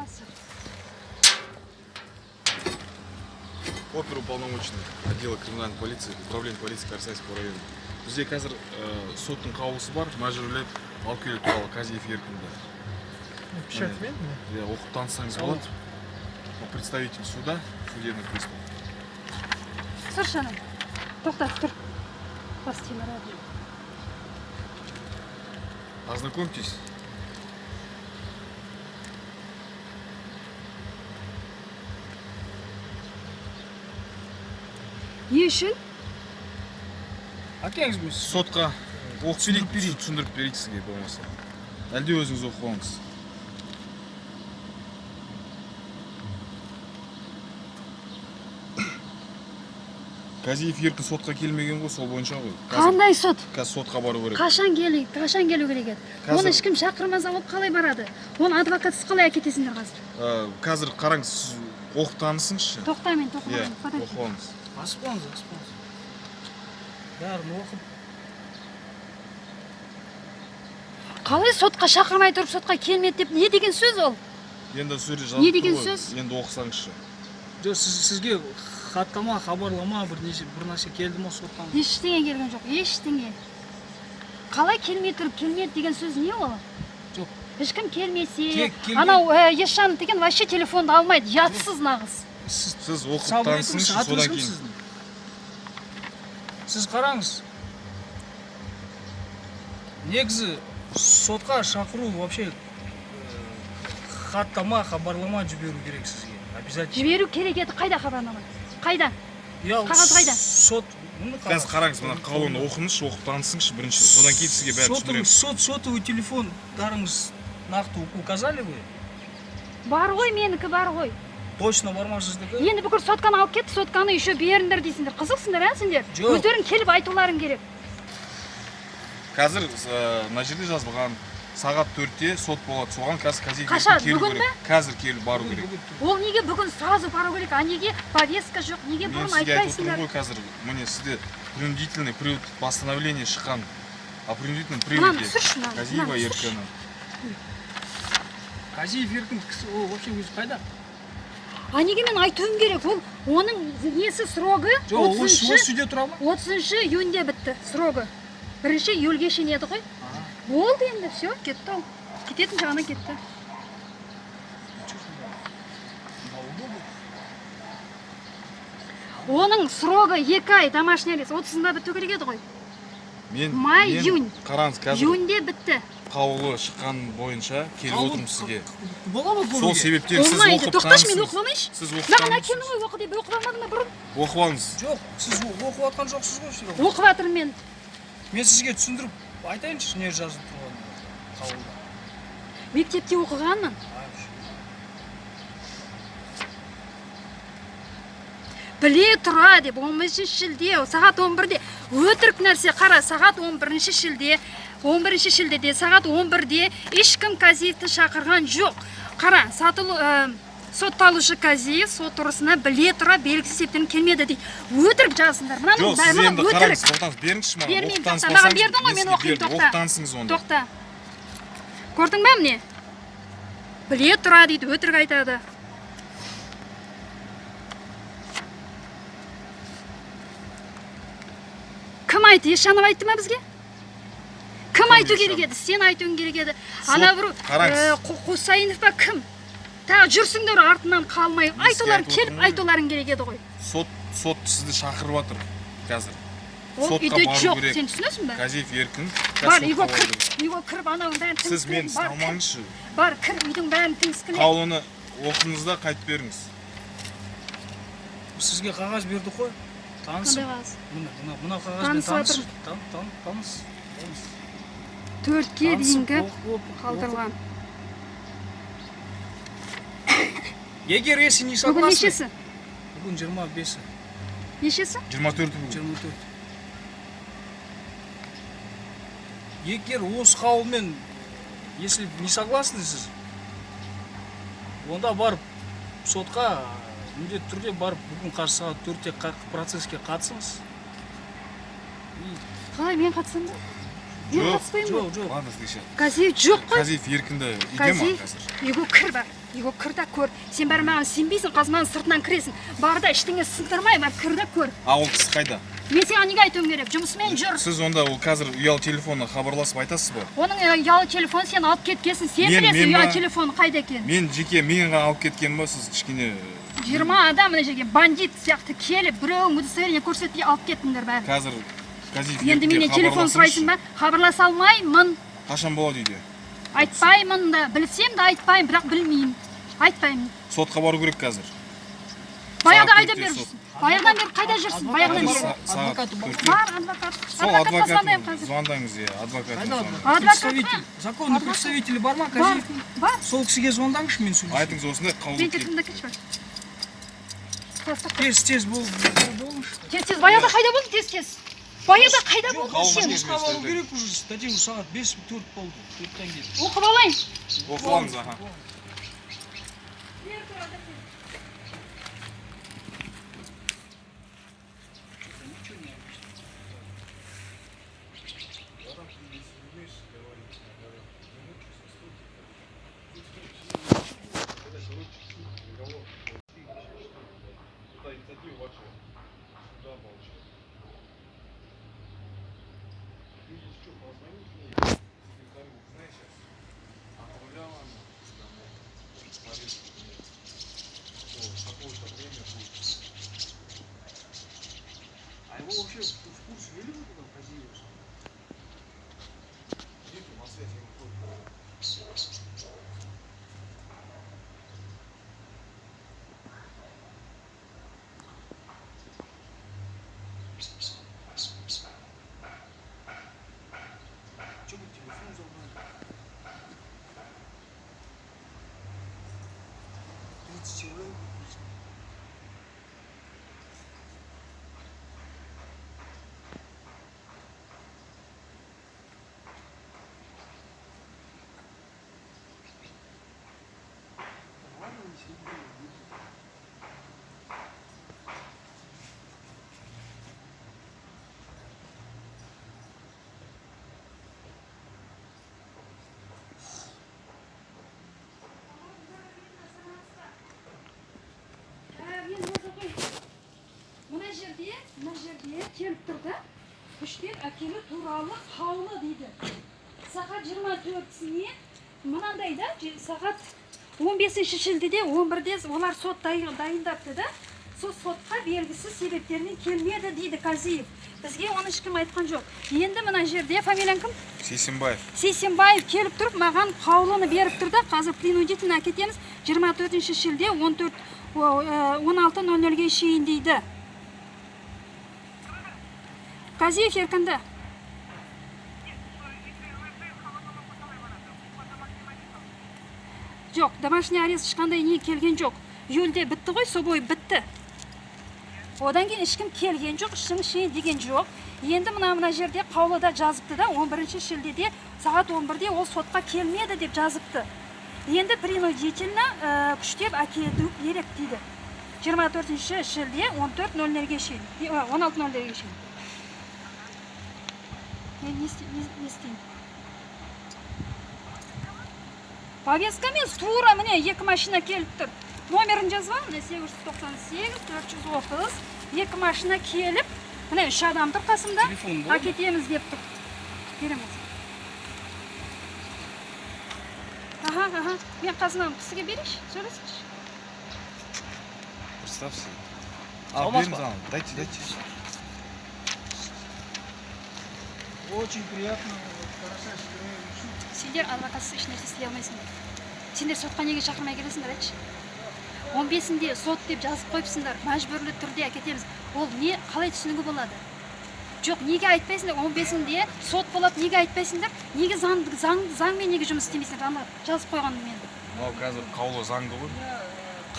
Азыр. Оперуполномоченный отдела криминальной полиции, управление полиции Карсайского района. Бізде қазір соттың қаулысы бар, мәжбүрлеп алып келу туралы Казиев Еркінді. Печатьмен? Оқып танысаңыз болады. Представитель суда, судебный пристав. Совершенно. Тоқтат, тұр. Бас темірады. Ознакомьтесь. Не үшін? Әкеңіз бе? Сотқа оқып берейік, түсіндіріп берейік сізге болмаса. Әлде өзіңіз оқып алыңыз. Казиев Еркін сотқа келмеген ғой, сол бойынша ғой. Қандай сот? Қазір сотқа бару керек. Қашан келу керек еді? Оны ешкім шақырмаса ол қалай барады? Оны адвокатсыз қалай әкетесіңдер қазір? Қазір қараңыз, сіз оқып танысыңызшы. Тоқта мен. Оқып алыңыз. Аспаңыз. Бәрін оқып. Қалай сотқа шақырмай тұрып сотқа келмеді деп не деген сөз ол? Енді сөзі Не деген жазып сөз? тұр ғой, енді оқысаңызшы. Жоқ, сізге хаттама, хабарлама бір нәрсе келді ма соттан? Ештеңе келген жоқ, ештеңе. Қалай келмей тұрып келмеді деген сөз не ол? Жоқ. Ешкім келмесе, анау Ешан деген вообще телефонды алмайды, ятсыз нағыз. Сіз оқып танысыңызшы, содан кейін. Сіз қараңыз. Негізі сотқа шақыру вообще хаттама, хабарлама жіберу керек сізге. Обязательно. Жіберу керек еді, қайда хабарлама? Қайда? Қағаз қайда? Сот. Қазір қараңыз, мына қаулыны оқыңызшы, оқып танысыңызшы бірінші. Содан кейін сізге бәрін түсіндіремін. Сотовый телефондарыңыз нақты указали вы? Бар ғой, менікі бар ғой. Точно бармасыздығы? Енді бүкіл сотканы алып кетті, сотканы еще беріңдер дейсіңдер. Қызықсыңдар, сендер? Жоқ. Өздерің келіп айтуларың керек. Қазір мына жерде жазылған сағат 4-те сот болады. Соған қазір Казиев Қашан? келу Бүгін керек. Қазір келіп бару керек. Ол неге бүгін сразу бару керек, а неге повестка жоқ, неге Мен бұрын сізге айтып айтпайсыңдар? отырмын ғой қазір. Міне сізде принудительный привод постановление шыққан. О принудительном Мынаны приводе түсірші, мынаны. Казиева Еркіні. Казиев Еркін ол вообще өзі қайда? А неге мен айтуым керек? Ол оның несі срогы Жоқ, осы үйде тұра ма? 30 июньде бітті срогы. 1 июльге шейін еді ғой. Болды енді, все, кетті ол. Кететін жағына кетті. Оның срогы 2 ай домашний арест. 30-ында біту керек еді ғой. Май, июнь. Қараңыз, қазір Июньде бітті. қаулы шыққан бойынша келіп отырмын сізге. Бола ма көруге? Сол себептен сіз Болмайды, оқып тоқташы, мен танысыңыз. оқып алмайыншы. Сіз оқып Маған танысыңыз. әкемнің ой оқы деп оқып алмадың ба бұрын? Оқып алыңыз. Жоқ, сіз оқып атқан жоқсыз ғой сіз. Оқып жатырмын мен. Мен сізге түсіндіріп айтайыншы не жазып тұрғанын. Қаулыда. Мектепте оқығанмын. Біле тұра деп 15 шілде, сағат 11-де. Өтірік нәрсе, қара, сағат 11 шілде. 11 шілдеде, сағат 11-де ешкім Казиевті шақырған жоқ. Қара, сотталушы Казиев сот тұрысына біле тұра белгісіз себептен келмеді дейді. Өтірік жазыңдар. Жоқ, сіз енді қараңыз, тоқтаңыз, беріңізші маған. Бермеймін, Оқып тоқта. таныспасаңыз, Маған бердің ғой, мен оқиын, тоқта. Оқып танысыңыз онда. Тоқта. Көрдің бе міне? Біле тұра дейді, өтірік айтады. Кім айтты? Ешанов айтты ма бізге? Кім айту керек еді? Сен айтуың керек еді. Ана бір Қосайынов па кім? Тағы жүрсіңдер артынан қалмай. Айтуларың келіп айтуларың керек еді ғой. Сот сізді шақырып жатыр қазір. Ол үйде жоқ, сен түсінесің бе? Казиев Еркін. Бар, үйге кіріп анауың бәрін Сіз мені сынамаңызшы. Бар, кір, үйдің бәрін тіңіскіле. Қаулыны оқыңыз да қайтып беріңіз. Сізге қағаз берді қой. Танысып. Мына қағазбен таныс. 4-ке дейінгі қалдырған. Егер есі не согласны. Бүгін нешесі? Бүгін 25-і. Нешесі? 24 бүгін. 24. Егер осы қаулымен, если не согласны сіз, онда барып сотқа міндетті түрде барып бүгін қарсы сағат 4-те процеске қатысыңыз. Қалай, мен қатысам ба? Мен қатыспаймын ба? Жоқ. Ладно, слышай. Казиев жоқ қой. Казиев Еркінді үйде ма қазір? Үйге кір бар. Үйге кір да көр. Сен бәрі маған сенбейсің, қазір маған сыртынан кіресің. Бар да ештеңе сындырмай, бар кір да көр. А ол кісі қайда? Мен саған неге айтуым керек? Жұмысымен жүр. Сіз онда ол қазір ұялы телефонына хабарласып айтасыз ба? Оның ұялы телефон сен алып кеткенсің. Сен білесің ұялы телефоны қайда екенін. Мен жеке мен ғана алып кеткен ба, сіз кішкене 20 адам мына жерге бандит сияқты келіп, біреуің удостоверение көрсетпей алып кеттіңдер бәрі. қазір Казиев Енді менен телефон сұрайсың ба? Хабарласа алмаймын. Қашан болады үйде? Айтпаймын да, білсем де айтпаймын, бірақ білмеймін. Айтпаймын. Сотқа бару керек қазір. Баяғыда қайда бері жүрсің? Баяғыдан бері қайда жүрсің? Баяғыдан бері. Адвокаты бар. Бар адвокат. Сол адвокат звондаңыз, адвокат. Представитель, законный представитель бар ма, Казиев? Бар. Сол кісіге звондаңызшы, мен сөйлесейін. Айтыңыз осындай қаулы Мен келді. телефонда кетші. Тез болыңызшы. Тез, баяғыда қайда болды? Тез. Баяғыда қайда болды Қаулы сен? келді. Жұмысқа бару керек уже, статья уже сағат 5-4 болды. 4-тен келді. Оқып алайын. Оқып алыңыз, аха. А его вообще в курс ввели в этом Казиеве? Чего вы телефон забрали? 30 человек. Мына жерде келіп тұрды. Күштеп әкелу туралы қаулы дейді. Сағат 24-сіне мынандай да, сағат 15 шілдеде 11-де олар сот дайындапты да. Сол сотқа белгісіз себептерінен келмеді дейді Казиев. Бізге оны ешкім айтқан жоқ. Енді мына жерде фамилияң кім? Сейсенбаев. Сейсенбаев келіп тұрып маған қаулыны беріп тұрды. Қазір принудительно әкетеміз 24 шілде 16:00-ге шейін дейді. Казиев еркінді. Жоқ, домашний арест ешқандай не келген жоқ. Июльде бітті ғой, собой бітті. Одан кейін ешкім келген жоқ, шейін деген жоқ. Енді мына жерде қаулыда жазыпты да, 11 шілдеде сағат 11-де ол сотқа келмеді деп жазыпты. Енді принудительно күштеп әкету керек дейді. 24 шілде 14:00-ге шейін, 16:00-ге шейін. Мен не істеймін? Повестка емес, тура міне 2 машина келіп тұр. Номерін жазба, 898 430, 2 машина келіп, міне 3 адам тұр қасымда, әкетеміз деп тұр. Береміз. Ага, мен қасынан кісіге берейші, сөйлесінші. Представь себе. Дайте. Очень приятно, хорошо, что Сендер адвокатсыз еш нәрсе істей алмайсыңдар. Сендер сотқа неге шақырмай келесіңдер, айтшы. 15-інде сот деп жазып қойыпсыңдар, мәжбүрлі түрде әкетеміз. Ол не қалай түсінуге болады? Жоқ, неге айтпайсыңдар? 15-інде сот болады, неге айтпайсыңдар? Неге заңмен неге жұмыс істемейсіңдер? Ана жазып қойғанмын мен. Мынау қазір қаулы заңды ғой.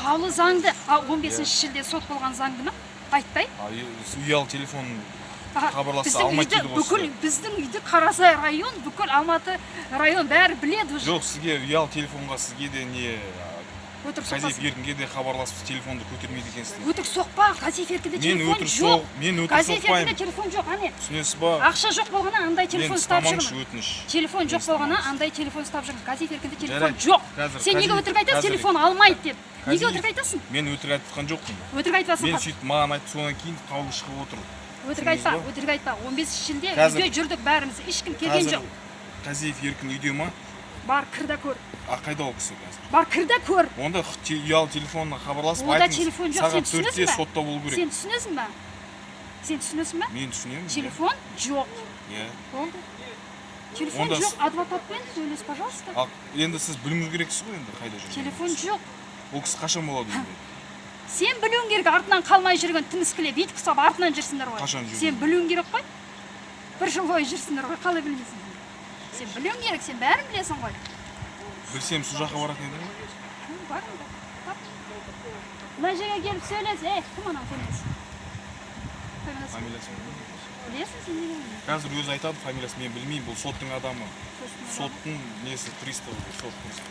Қаулы заңды, 15 шілде сот болған заңды ма? Айтпай. Ұялы телефон хабарласа алмайды дейді ғой. Біздің үйді Қарасай район, бүкіл Алматы район бәрі біледі уже. Жоқ, сізге ұялы телефонға сізге де не өтірік Казиев соқпасын. Еркінге де хабарласып телефонды көтермейді екенсіздер. Өтірік соқпа, Казиев Еркінде Мен телефон өтірік жоқ. мен өтірік Казиев Еркінде соқпаймын. телефон жоқ, ане. Түсінесіз ба? Ақша жоқ болғана андай телефон Мен ұстап ұстамаңызшы жүрмін. өтініш. Телефон жоқ Мен болғана ұстамаңыз. андай телефон ұстап жүрмін. Казиев Еркінде телефон Жарайды. жоқ. Қазір Сен неге Казиев- өтірік айтасың? қазір- Телефон алмайды деп. Неге Казиев- өтірік айтасың? Мен өтірік айтқан жоқпын. Өтірік айтасың. Мен сөйтіп маған айтты, содан кейін қаулы шығып отыр. Өтірік айтпа, Түсіндіңіз ба? өтірік айтпа. 15 шілде Қазір- үйде жүрдік бәріміз. Ешкім келген Қазір жоқ. Казиев Еркін үйде ма? Бар, кір да көр. Қайда ол кісі қазір? Бар, кір да көр. Онда ұялы телефонына хабарласып Онда айтыңыз. телефон жоқ, сен Сағат 4-те түсінесің ба? сотта болу керек. Сен түсінесің ба? Сен түсінесің ба? Мен түсінемін. Телефон жоқ. Иә. Болды. Телефон Онда жоқ, адвокатпен сөйлес, пожалуйста. Ал енді сіз білуіңіз керексіз ғой енді қайда жүргенін. Телефон жоқ. Ол кісі қашан болады енді? Сен білуің керек, артынан қалмай жүрген тіміскілеп, бүйтіп ұстап артынан жүрсіңдер ғой. Қашан жүрген? Сен білуің керек қой. Бір жыл бойы жүрсіңдер ғой, қалай білмейсің? Сен білуің керек, сен бәрін білесің ғой. Білсем сол жаққа баратын едім ғой. Бар енді. Бар. Мына жерге келіп сөйлес, кім анау фамилиясы? Фамилиясы Фамилиясын білесің сен деген? қазір өзі айтады фамилиясын, мен білмеймін, бұл соттың адамы. Соттың несі пристав, сот пристав.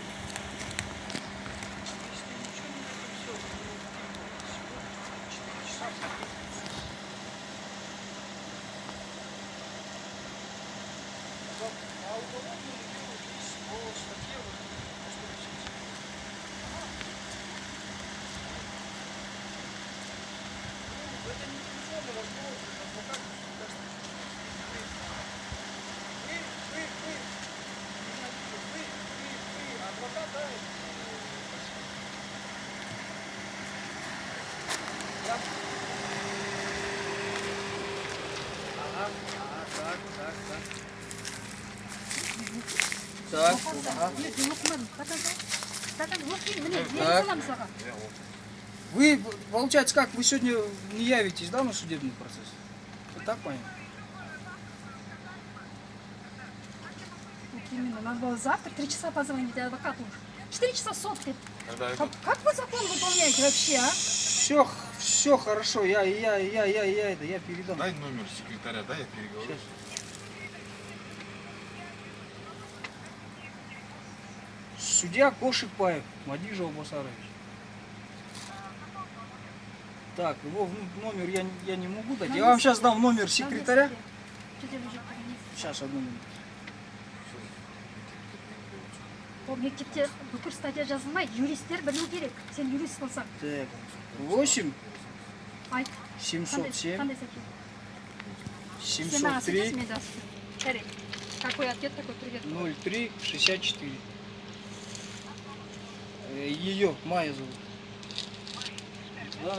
Так, вы, получается, как, вы сегодня не явитесь, да, на судебный процесс? Вот так понятно? Именно, надо было завтра 3 часа позвонить адвокату. 4 часа суд. Как вы закон выполняете вообще, а? Все хорошо, я передам. Дай номер секретаря, да, я переговорю. Сейчас. Судья Кошикбаев, Мадин Жолбасарович. Так, его номер я не могу дать. Я вам сейчас дам номер секретаря. Сейчас, одну минуту. Ол мектепте бүкіл статья жазылмайды, юристтер білу керек. Сен юрист болсаң. Так, 8 Айт. 707 Қандай статья? Сен маған 703 сөйлесің, мен жазып. Жарайды. Какой ответ, такой привет. 03 64. Ее Майя зовут. Да.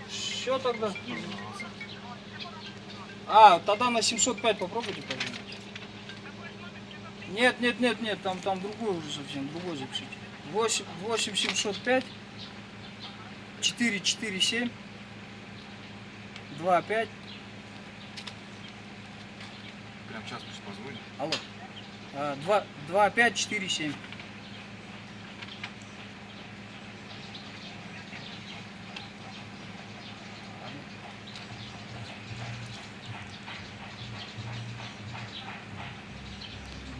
Все тогда. Тогда на 705 попробуйте позвонить. Нет, там другой уже совсем, другой запишите. 8 705 447 25. Прям сейчас пусть позвонит. Алло. 2547.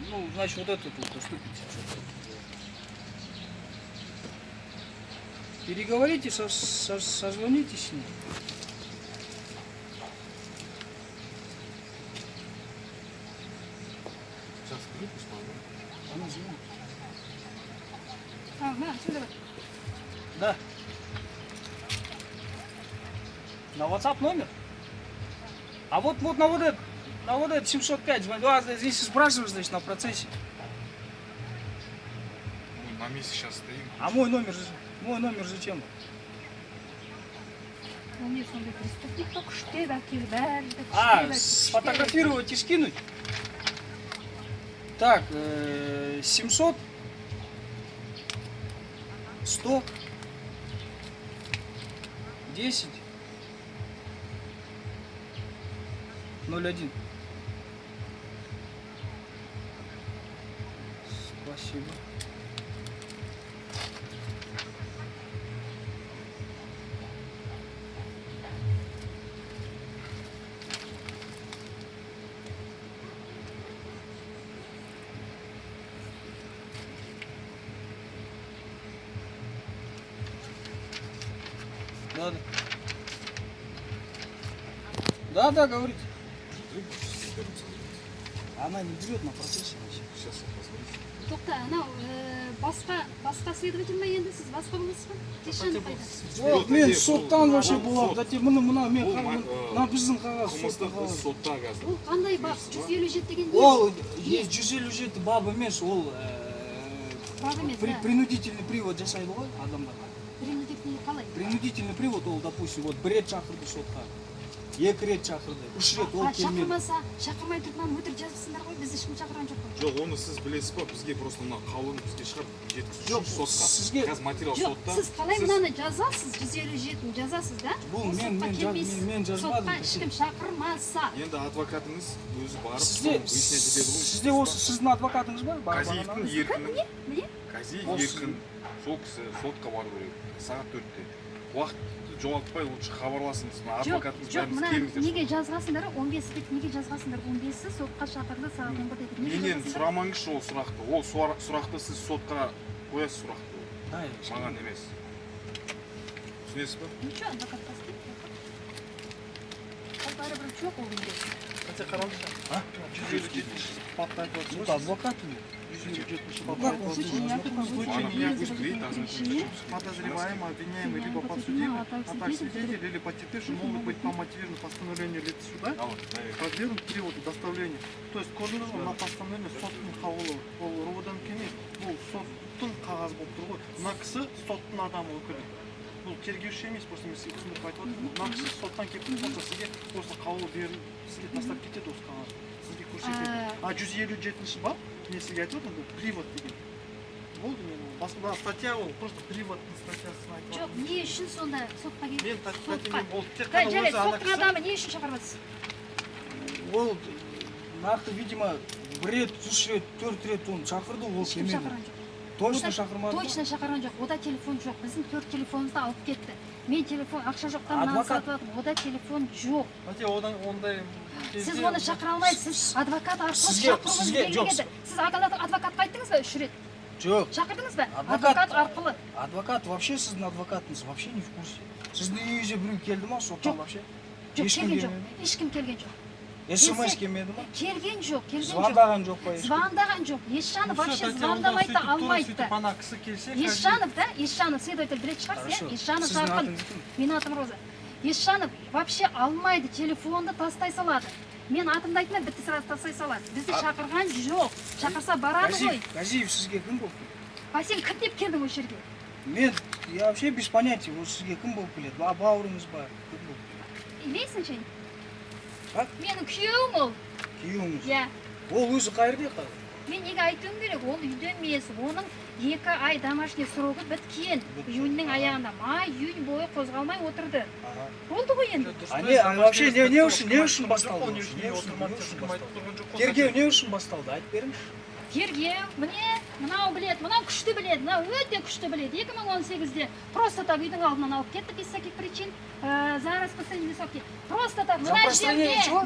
Ну, значит, вот это тут поступите. Переговорите, созвонитесь с ним. Сейчас скажи, пусть позвонит. Она звонит. На, сюда. Да. На WhatsApp номер? А вот на вот этот 705 звонит. Здесь спрашиваешь, значит, на процессе. Мы на месте сейчас стоим. А мой номер зачем? Он не сондай преступник только что әкел, Сфотографировать и скинуть? Так, 700 100 10 01. Спасибо. Да. Да, да, говорите. Она не берет на процессе. Сейчас я позвоню. тоқта анау басқа следователь ма енді сіз басқа боласыз ба кешіріңіз қайда Вот мен соттан вообще боламын дәте мен мына біздің қағаз қылмыстық іс сотта қазір. ол қандай бап 157 деген не ол 157 бап емес ол бап емес принудительный привод жасайды ғой адамдарға принудительный қалай принудительный привод ол допустим вот бір рет шақырды сотқа 2 рет шақырды 3 рет ол келмеді шақырмаса шақырмай тұрып мынаны өтірік жазыпсыңдар ғой біз ешкім шақырған жоқ қой Жоқ, оны сіз білесіз ба? Бізге просто мына қаулыны бізге шығарып жеткізу Жоқ, үшін сотқа. сізге- Қазір материал жоқ сотта. сіз қалай мынаны жазасыз 157-ні жазасыз да Бұл Ол мен- сотқа мен келмейсіз. мен жазбадым. сотқа ешкім шақырмаса Енді адвокатыңыз өзі барып сізде соны выяснять етеді ғой. сізде осы сіздің адвокатыңыз бар Казиевтің еркін, міне Казиев Осы- еркін, сол кісі сотқа бару керек. Сағат 4-те. Уақыт жоғалтпай лучше хабарласыңыз. Мына жоқ адвокатыңыз жоқ бәріміз мына келіңіздер. неге жазғансыңдар 15 деп неге жазғансыңдар 15-і сотқа шақырды сағат 11-де деп неге Менен жазғансыңдар сұрамаңызшы ол сұрақты. Ол сұрақты сіз сотқа қоясыз сұрақты. Маған емес. Түсінесіз ба? ничего адвокат бастайды ол бәрібір жоқ ол күнде Хотя қараңызшы. 157 бапты айтып отырсыз ғой. адвокат 157 Как бапты он айтып случай отырсыз. не В случае Ладно, неявки пусть говорит, должны подозреваемый, обвиняемый, либо подсудимый, а также свидетель или потерпевший могут быть по мотивированию постановлению лиц суда Ал, наверное. подвергнут приводу доставлению. То есть көрдіңіз ғой мына постановление соттың қаулы ол роводан емес бұл соттың қағазы болып тұр ғой мына кісі соттың адамы өкілі бұл тергеуші емес просто мен сізге түсіндіріп айтып отырмын мына кісі соттан келіп тұрса сізге осы қаулы беріліп сізге тастап кетеді осы қағазды сізге көрсетеді а 157 бап мен сізге айтып отырмын бұл привод деген болды мен басында статья ол просто приводтың статьясын айтып жоқ отырмын не үшін сонда сотқа мен келді статьямен ол тек жарайды қана өзі ана соттың кісі адамы не үшін шақырватсыз ол нақты видимо бір рет 3 рет 4 рет оны шақырды ол ешкім келмеді шақырған жоқ точно шақырмады ма? точно шақырған жоқ ода телефон жоқ біздің 4 телефонымызды алып кетті мен телефон ақша жоқтан мынаны Адвокат- сатып алдым ода телефон жоқ Хотя одан ондай сіз оны шақыра алмайсыз адвокат арқылы Сізге- шақыруыңыз сізге- керек жоқ, еді сіз адвокатқа айттыңыз ба 3 рет жоқ шақырдыңыз ба Адвокат- адвокат арқылы адвокат вообще сіздің адвокатыңыз вообще не в курсе сіздің үйіңізге біреу келді ма соттан Жоқ. вообще жоқ Ешкім келген келмеді жоқ ешкім келген жоқ смс келмеді ма келген жоқ звондаған жоқ па ешкім звондаған жоқ есжанов вообще звондамайды да алмайды да ана кісі келсе есжанов да есжанов следователь білетін шығарсыз Хорошо. иә есжанов Сіздің жарқын атыңыз кім? менің атым роза есжанов вообще алмайды телефонды тастай салады мен атымды айтмай бітті сразу тастай салады бізді шақырған жоқ шақырса барады ғой Газиев сізге кім болып келді а сен кім деп келдің осы жерге мен я вообще без понятия ол сізге кім болып келеді бауырыңыз ба кім болып келеді білесің сен А? менің күйеуім ол күйеуіңіз иә ол өзі қайерде қазір мен неге айтуым керек ол үйде емес оның 2 ай домашний срогі біткен июньнің аяғында май июнь бойы қозғалмай отырды болды ғой енді вообще не үшін басталды тергеу не үшін басталды айтып беріңізші тергеу міне мынау біледі мынау күшті біледі мынау өте күшті біледі 2018-де просто так үйдің алдынан алып кетті без всяких причин за распространение сроки просто так мына распространение жерде чего?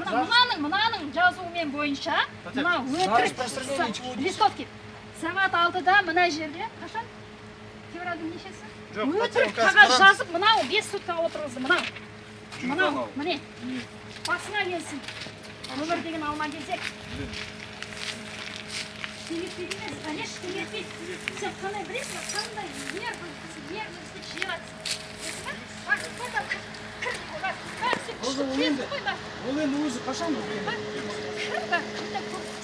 мынаның жазуымен бойынша мынау распространение чего өтірік листовки сағат 6-да мына жерде қашан февральдың нешесі өтірік қағаз жазып мынау 5 суткаға отырғызды мынау міне басыңа келсін өмір деген алма кезек Теңертпейді емес, конечно, теңертпейді. Сен қандай білесің, қандай нервіңізді жиратсың. Бақ, кір, бақ, сен күшті білесің ғой, бақ. ол енді өзі қашан Кір, бақ,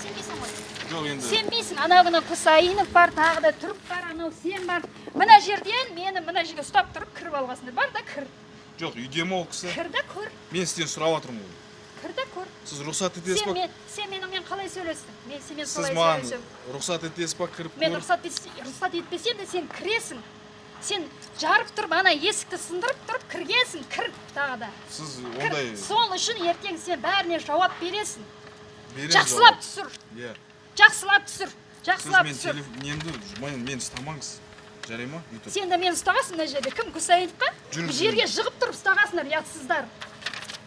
сенбейсің ғой. Жоқ енді. Сенбейсің, анау күні Құсайынов бар, тағы да Түрік бар, анау сен бар. Мына жерден мені мына жерге ұстап тұрып кіріп алғасыңдар. Бар да кір. Жоқ, үйде ме ол кісі? Кір да көр. Мен сізден сұрап жатырмын ғой. Кір да көр. Сіз рұқсат етесіз ба? Сен менімен қалай сөйлестің? Мен сенімен Сіз солай маған сөйлесем. рұқсат етесіз ба кіріп Мен көріп? рұқсат етпесем де сен кіресің. Сен жарып тұрып, ана есікті сындырып тұрып кіргенсің, кір тағы да. Сіз Кір. ондай Сол үшін ертең сен бәріне жауап бересің. береміз. Жақсылап түсір. Иә. Жақсылап түсір. Сіз Жақсылап мен түсір. немді мені ұстамаңыз. Жарай ма? Бүйтіп. Сен де мені ұстағасың мына жерде. Кім Құсайынов па? Жүріңіз. Жерге жығып тұрып ұстағасыңдар, ұятсыздар.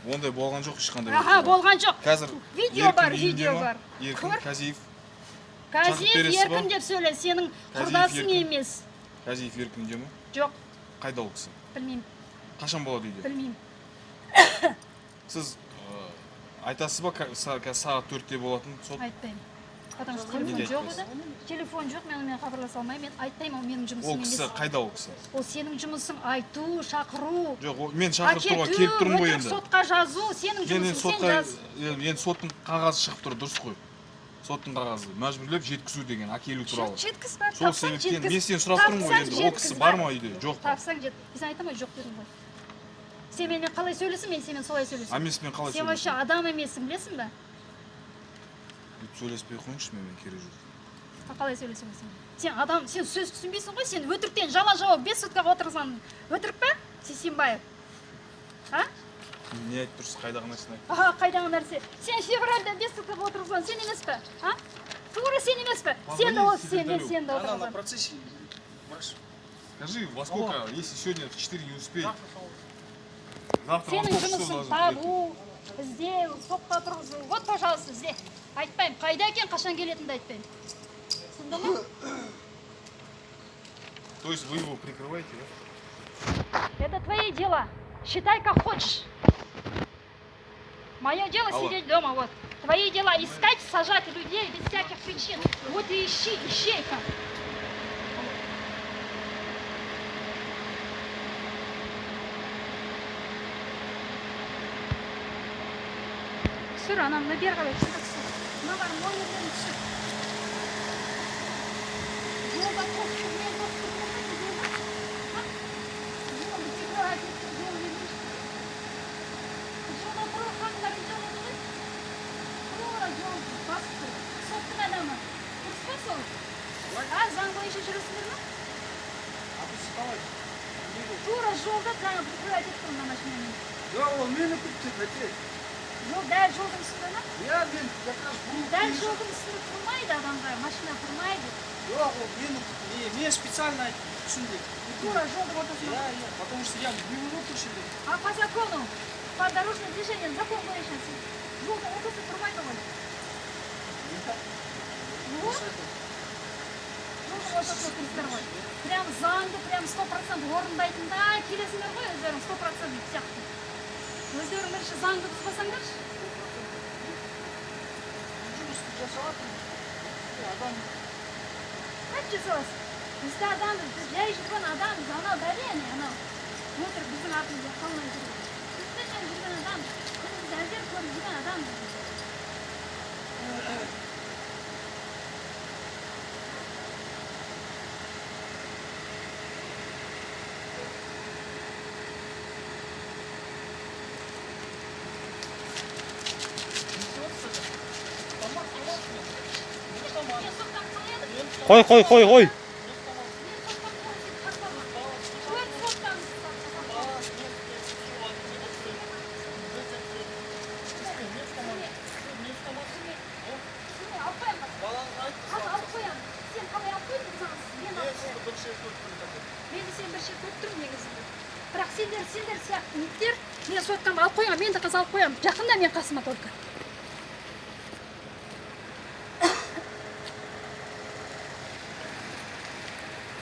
Ондай болған жоқ ешқандай. Аха, болған жоқ. Қазір Видео Еркін бар, үйінде видео ма? бар. Еркін Көр. Казиев. Казиев бересіз ба? еркін деп сөйле, сенің Казиев құрдасың еркін. емес. Казиев еркінде ма? Жоқ, Қайда ол кісі? білмеймін. қашан болады үйде? білмеймін. Сіз айтасыз ба қазір сағат 4-те болатын сот? Айтпаймын. Потому что телефон жоқ еді. Телефон жоқ, мен онымен хабарласа алмаймын. Мен айтпаймын, ол менің жұмысым Ол емес. кісі қайда ол кісі? Ол сенің жұмысың айту, шақыру. Жоқ, мен шақырып тұруға келіп тұрмын ғой енді. Сотқа жазу, сенің жұмысың, сен жаз. Енді соттың қағазы шығып тұр, дұрыс қой. Соттың қағазы мәжбүрлеп жеткізу деген әкелу туралы. Жеткіз бар, Сол тапсаң себептен жеткіз. мен сені сұрап тұрмын ғой енді, ол кісі бар ма үйде? Жоқ па? Тапсаң жет. Сен айтамай жоқ дедің ғой. Сен менімен қалай сөйлесің, мен сенімен солай сөйлесем. А мен сенімен қалай Сен вообще адам емессің, білесің бе? Сөйлеспей қойыңызшы, мен керек жоқ. Қалай сөйлесемін? Сен адам, сен сөз түсінбейсің ғой, сен өтіріктен жала жауап 5 суткаға отырсаң, өтірік пе? Сейсенбаев. А? Не айтып тұрсыз, қайдағы нәрсені айтып? Аха, қайдағы нәрсе? Сен февральда 5 суткаға отырсаң, сен емес пе? А? Тура сен емес пе? Сен де осы, сен де Она на отырсаң. процессе. Маш, Скажи, во сколько, если сегодня в 4 не успеет? Завтра во Сенің сколько часов жұмысың должен приехать? табу, іздеу, сотқа тұрғызу. Вот, пожалуйста, ізде. Айтпаймын, қайда екен, қашан келетінді айтпаймын. Түсіндің ме? То есть вы его прикрываете, да? Это твои дела. Считай, как хочешь. Мое дело Алло. сидеть дома, вот. Твои дела искать, сажать людей без всяких причин. Вот и ищи, ищейка. Түсір, анам, на бері қарай түсір. Мына бар, номерден түсір. Жолда қосқырмен заң бойынша жүресіңдер ме? Тура жолда жаңа прикрывать етіп тұрмын машинамен. жоқ, ол мені күтіп әте. Жол дәл жолдың үстінде ме? Я мен как раз бұрын. Дәл жолдың үстінде тұрмайды адамдар, машина тұрмайды. Жоқ, ол мені мен специально айтып түсінді. Тура жолдың ортасында. Я, потому что я бюро түсінді. А по закону, по дорожному движению, закон бойынша сен жолдың ортасында тұрмайды ғой. Вот. Жолдың ортасында тұрсыздар ғой. Прям заңды, прям 100% орындайтындай келесіңдер ғой, өздерің 100% сияқты. Өздерің бірінші заңды бұзбасаңдаршы. Жұмысты жасалатын. Адам. Как жасаласың? Бізді адамбыз, біз жай жүрген адамбыз, анау бәлен, анау. Өтірік біздің артымызда қалмай жүрген. Бізді жай жүрген адамбыз, біз әзер көріп жүрген адамбыз. Қой. Бірақ сендер сияқты ниеттер, мен соттан алып қоямын, мен де қыз алып қоямын. Жақында мен қасыма только.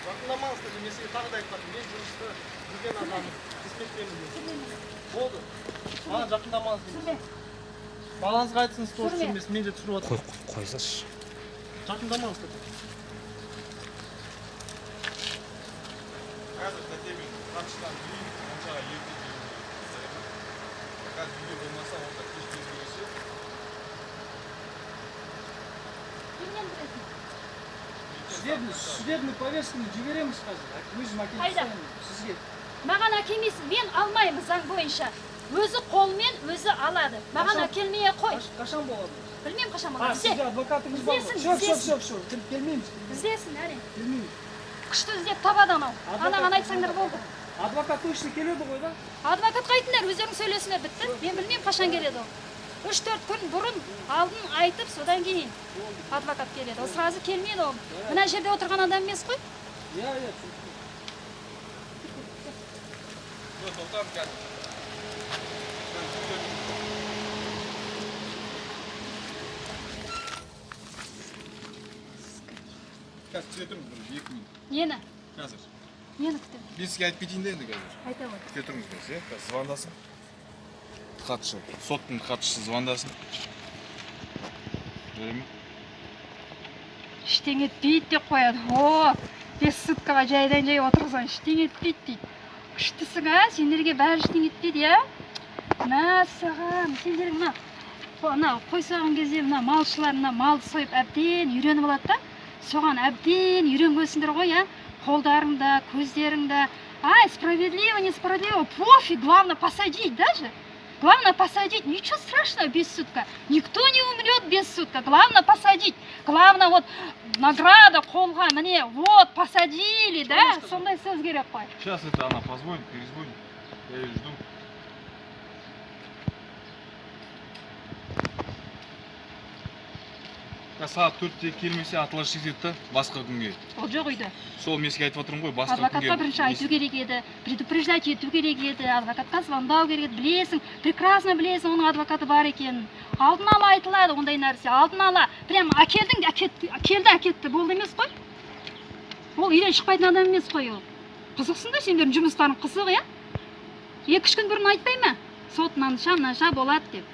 Жақындамаңыз, мен сізге тағы да айтпадым. Мен жұмысты жүрген адаммын, диспетчермін. Болды. Маған жақындамаңыз. Түсірме. Балаңызға айтсыңыз, тоже Түсірме. түсірмесін, мен де түсіріп отырмын. Қойсашы. Жақындамаңыз. Қазір тәтемен қаншадан дейін, қаншаға ерте дейін. Қазір үйде болмаса, онда кеш белгілесе. Кімнен білесің? Судебный повестканы жібереміз қазір. Өзім әкеліп Қайда? тастаймын сізге. Маған әкелмейсің, мен алмаймын заң бойынша. Өзі қолмен өзі алады. Маған Қашан? әкелмей қой. Қашан болады? Білмеймін қашан А, болады. сізде адвокатыңыз бар Іздесін, ма? іздесін. Все. Келмейміз. Іздесін, әрең. Келмейміз. Күшті іздеп табады анау. Анаған айтсаңдар болды. Адвокат точно келеді ғой да? Адвокатқа айтыңдар, өздерің сөйлесіңдер, бітті. Мен білмеймін қашан келеді ол. 3-4 күн бұрын алдын айтып, содан кейін адвокат келеді. Ол сразу келмейді ол. Мына жерде отырған адам емес қой. Я. Жоқ, тоқтам қазір. Қазір түзетемін, бір 2 минут. Нені? Қазір. Нені күтемін? Мен сізге айтып кетейін де енді қазір. Айта ғой. Күте тұрыңыз қазір, иә? Қазір звондасын. Хатшы, соттың хатшысы звондасын. Жарай ма? Ештеңе етпейді деп қояды. О, 5 суткаға жайдан жай отырғызған ештеңе етпейді дейді. Күштісің, сендерге бәрі ештеңе етпейді, иә? Мәссаған, сендер мына қой сойған кезде мына малшылар мына малды сойып әбден үйреніп алады да, соған әбден үйренгенсіңдер ғой, иә? Қолдарыңда, көздеріңда. Ай, справедливо, несправедливо, пофиг, главное посадить даже. Главное посадить, ничего страшного без сутка. Никто не умрет без сутка. Главное посадить. Главное вот награда қолға, міне, вот посадили, да? Сондай сөз керек қой. Сейчас это она позвонит, перезвонит. Я ее жду. Сағат 4-те келмесе атылаш етеді да, басқа күнге. Ол жоқ үйде. Сол мен сізге айтып отырмын ғой, басқа күнге. Адвокатқа бірінші айту керек еді, предупреждать ету керек еді, адвокатқа звондау керек еді, білесің, прекрасно білесің, оның адвокаты бар екенін. Алдын ала айтылады ондай нәрсе, алдын ала. Прям әкелдің, әкетті, болды емес қой. Ол үйден шықпайтын адам емес қой ол. Қызықсың да, сендердің жұмыстарың қызық, иә? 2-3 күн бұрын айтпай ма? Сот мынаша болады деп.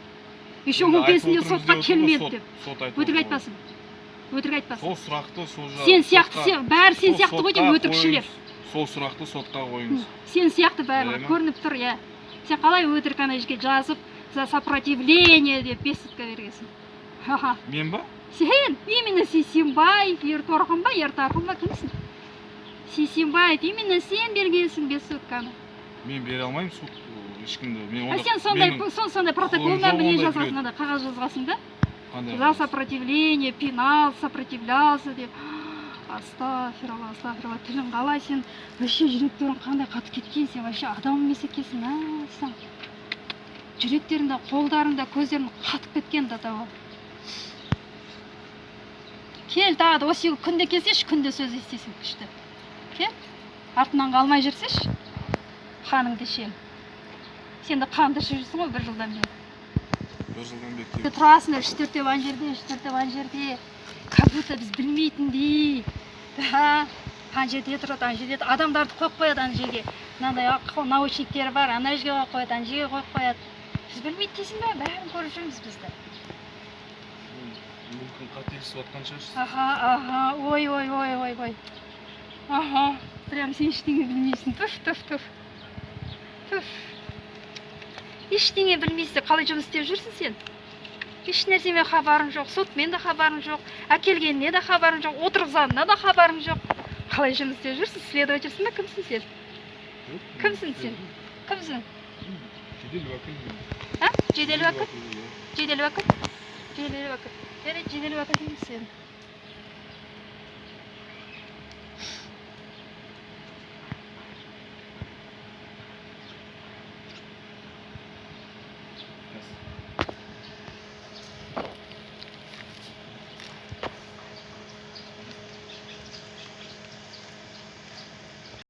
Еще он кезінде сотқа келмеді деп. Өтірік айтпасын. Өтірік айтпасын. Сол сұрақты сол жағы. Сен сияқты, бәрі сен сияқты ғой деп өтірікшілер. Сол сұрақты сотқа қойыңыз. Сен сияқты бәрі көрініп тұр, иә. Сен қалай өтірік ана жерге жазып, за сопротивление деп 5 сутка бергенсің. Мен ба? Сен, именно Сисимбаев, Ерторғын ба, Ертарғын ба, кімсің? Сисимбаев, именно сен бергенсің 5 сутканы. Мен бере алмаймын суд ешкімді. Сен сондай протоколмен міне жазасың, ада қағаз жазғасың да? За сопротивление, пенал, сопротивлялся деп. Астафиралла, тілің қалай сен, вообще жүректерің қандай қатып кеткен, сен вообще адам емес екенсің, сен. Жүректеріңді, қолдарыңда, көздерің қатып кеткен да тауы. Кел, тағы да осы күнде келсеш, күнде сөз естесің күшті. Кел, артынан қалмай жүрсеш, қаныңды ішем. Сен де қанды ішіп жүрсің ғой 1 жылдан бері. 1 жылдан бері. Тұрасыңдар 3-4 ан жерде, как будто біз білмейтіндей. Да, ан жерде тұрады, ан жерде адамдарды қойып қояды ан жерге. Мынандай научниктері бар, ана жерге қойып қояды, ан жерге қойып қояды. Біз білмейді дейсің бе? Бәрін көріп жүрміз бізді. Мүмкін қателесіп жатқан шығарсыз. Ой. Прям сен ештеңе білмейсің. Түф. Ештеңе білмейсің, қалай жұмыс істеп жүрсің сен? Еш нәрсемен хабарың жоқ, сотмен де хабарың жоқ, әкелгеніне де хабарың жоқ, отырғызанына да хабарың жоқ. Қалай жұмыс істеп жүрсің? Следовательсің ба, кімсің сен? Кімсің сен? Кімсің? Жедел уәкіл. Жедел уәкіл? Жедел уәкіл? Жарайды, жедел уәкіл дейміз сен.